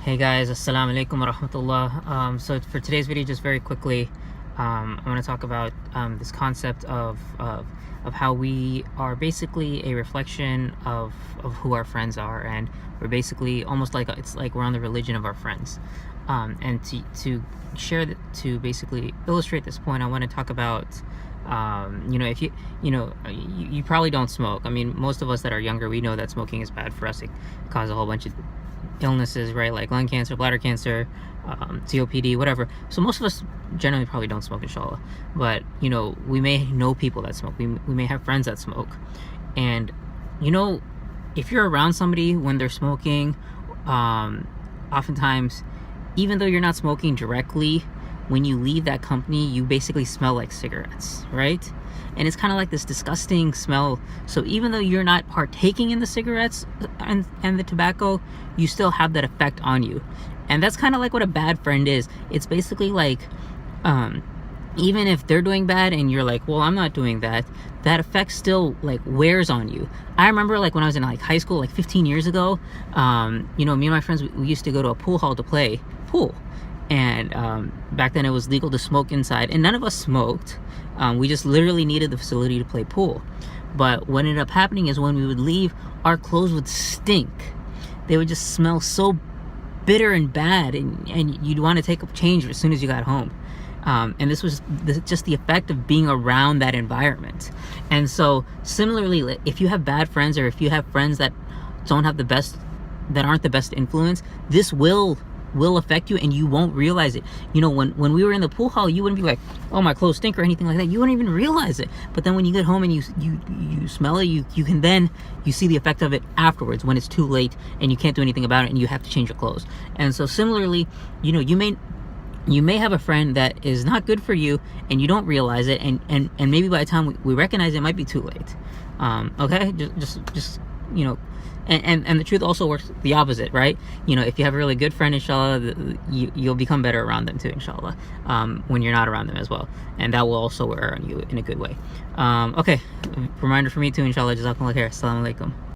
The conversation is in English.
Hey guys, assalamu alaikum wa rahmatullah. So for today's video, just very quickly, I want to talk about this concept of how we are basically a reflection of who our friends are, and we're basically almost like it's like we're on the religion of our friends. And to basically illustrate this point, I want to talk about if you probably don't smoke. I mean, most of us that are younger, we know that smoking is bad for us. It causes a whole bunch of illnesses, right? Like lung cancer, bladder cancer, COPD, whatever. So most of us generally probably don't smoke, inshallah. But we may know people that smoke. We may have friends that smoke, and if you're around somebody when they're smoking, oftentimes, even though you're not smoking directly, when you leave that company, you basically smell like cigarettes, right? And it's kind of like this disgusting smell. So even though you're not partaking in the cigarettes and the tobacco, you still have that effect on you. And that's kind of like what a bad friend is. It's basically like, even if they're doing bad and you're like, well, I'm not doing that, that effect still like wears on you. I remember like when I was in like high school, like 15 years ago, me and my friends, we used to go to a pool hall to play pool. And back then it was legal to smoke inside, and none of us smoked. We just literally needed the facility to play pool. But what ended up happening is when we would leave, our clothes would stink. They would just smell so bitter and bad, and you'd want to take a change as soon as you got home. And this was just the effect of being around that environment. And so similarly, if you have bad friends, or if you have friends that aren't the best influence, this will affect you, and you won't realize it. When we were in the pool hall, you wouldn't be like, oh, my clothes stink or anything like that. You wouldn't even realize it. But then when you get home and you smell it, you see the effect of it afterwards, when it's too late and you can't do anything about it and you have to change your clothes. And so similarly, you may have a friend that is not good for you and you don't realize it, and maybe by the time we recognize it, it might be too late. Okay, just and the truth also works the opposite, right? If you have a really good friend, inshallah, you'll become better around them too, inshallah, when you're not around them as well, and that will also wear on you in a good way. Okay, reminder for me too, inshallah. Jazakumullah khair. Assalamu alaikum.